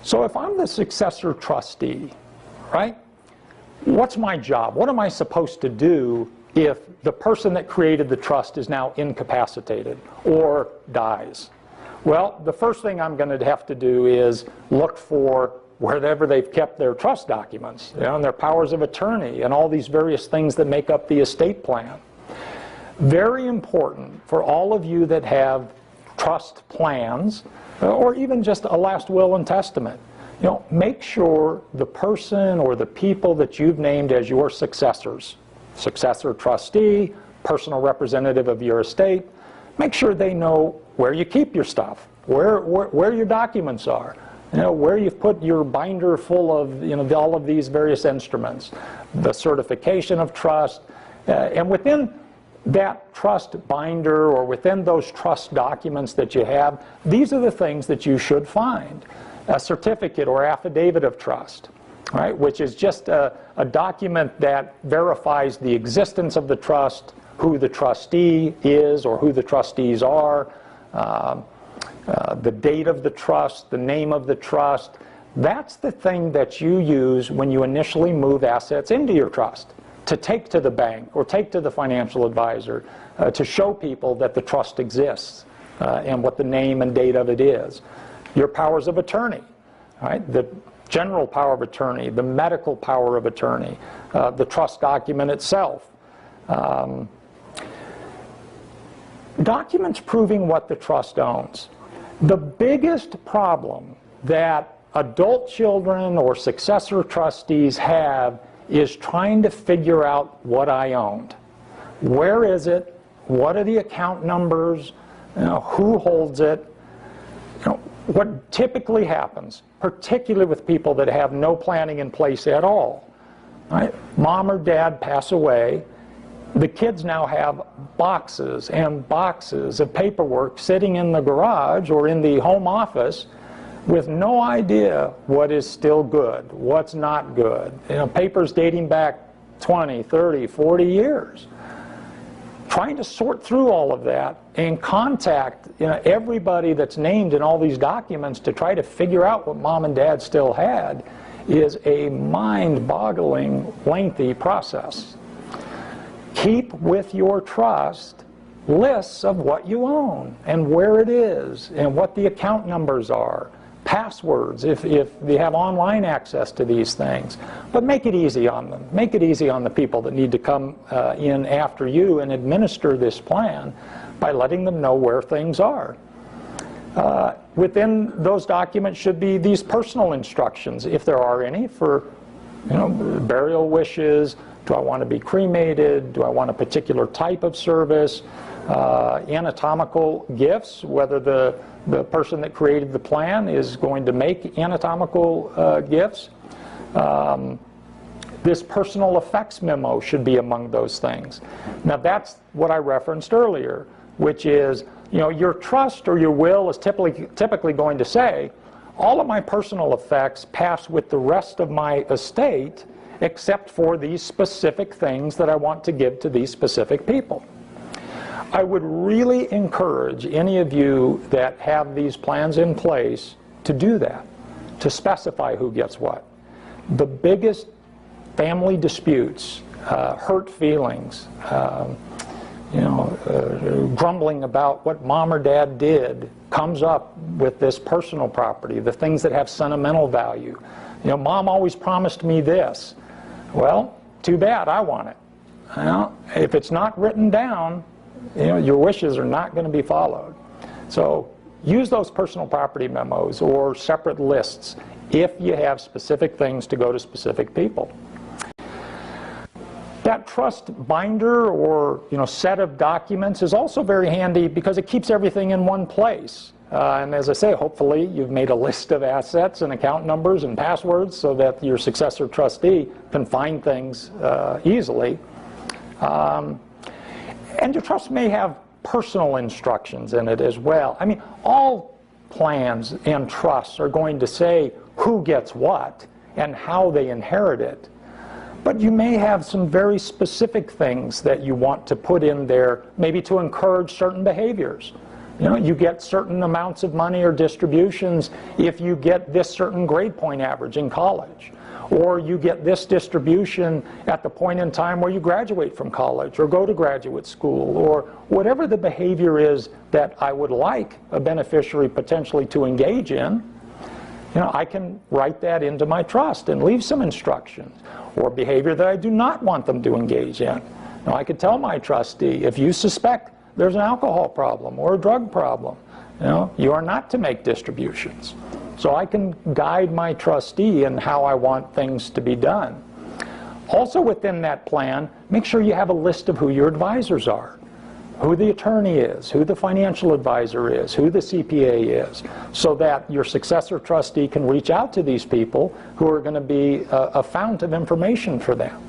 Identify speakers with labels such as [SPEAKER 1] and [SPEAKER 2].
[SPEAKER 1] So if I'm the successor trustee, right, what's my job? What am I supposed to do if the person that created the trust is now incapacitated or dies? Well, the first thing I'm going to have to do is look for wherever they've kept their trust documents, and their powers of attorney, and all these various things that make up the estate plan. Very important for all of you that have trust plans, or even just a last will and testament. Make sure the person or the people that you've named as your successors, successor trustee, personal representative of your estate, make sure they know where you keep your stuff, where your documents are, where you've put your binder full of all of these various instruments, the certification of trust, and within that trust binder or within those trust documents that you have, these are the things that you should find. A certificate or affidavit of trust, right, which is just a document that verifies the existence of the trust, who the trustee is or who the trustees are, the date of the trust, the name of the trust. That's the thing that you use when you initially move assets into your trust, to take to the bank or take to the financial advisor to show people that the trust exists and what the name and date of it is. Your powers of attorney, right? The general power of attorney, the medical power of attorney, the trust document itself. Documents proving what the trust owns. The biggest problem that adult children or successor trustees have is trying to figure out what I owned. Where is it? What are the account numbers? Who holds it? What typically happens, particularly with people that have no planning in place at all, right? Mom or dad pass away. The kids now have boxes and boxes of paperwork sitting in the garage or in the home office with no idea what is still good, what's not good. Papers dating back 20, 30, 40 years. Trying to sort through all of that and contact everybody that's named in all these documents to try to figure out what mom and dad still had is a mind-boggling, lengthy process. Keep with your trust lists of what you own and where it is and what the account numbers are, passwords if they have online access to these things. But make it easy on them. Make it easy on the people that need to come in after you and administer this plan by letting them know where things are. Within those documents should be these personal instructions, if there are any, for burial wishes. Do I want to be cremated? Do I want a particular type of service? Anatomical gifts, whether the person that created the plan is going to make anatomical gifts. This personal effects memo should be among those things. Now that's what I referenced earlier, which is, your trust or your will is typically going to say, all of my personal effects pass with the rest of my estate except for these specific things that I want to give to these specific people. I would really encourage any of you that have these plans in place to do that, to specify who gets what. The biggest family disputes, hurt feelings, grumbling about what mom or dad did comes up with this personal property, the things that have sentimental value. Mom always promised me this. Well, too bad, I want it. If it's not written down, your wishes are not going to be followed. So use those personal property memos or separate lists if you have specific things to go to specific people. That trust binder or set of documents is also very handy because it keeps everything in one place. And as I say, hopefully you've made a list of assets and account numbers and passwords so that your successor trustee can find things easily. And your trust may have personal instructions in it as well. I mean, all plans and trusts are going to say who gets what and how they inherit it. But you may have some very specific things that you want to put in there, maybe to encourage certain behaviors. You know, you get certain amounts of money or distributions if you get this certain grade point average in college. Or you get this distribution at the point in time where you graduate from college or go to graduate school, or whatever the behavior is that I would like a beneficiary potentially to engage in. You know, I can write that into my trust and leave some instructions, or behavior that I do not want them to engage in. Now, I could tell my trustee, if you suspect there's an alcohol problem or a drug problem, you know, you are not to make distributions. So I can guide my trustee in how I want things to be done. Also within that plan, make sure you have a list of who your advisors are, who the attorney is, who the financial advisor is, who the CPA is, so that your successor trustee can reach out to these people who are going to be a fount of information for them.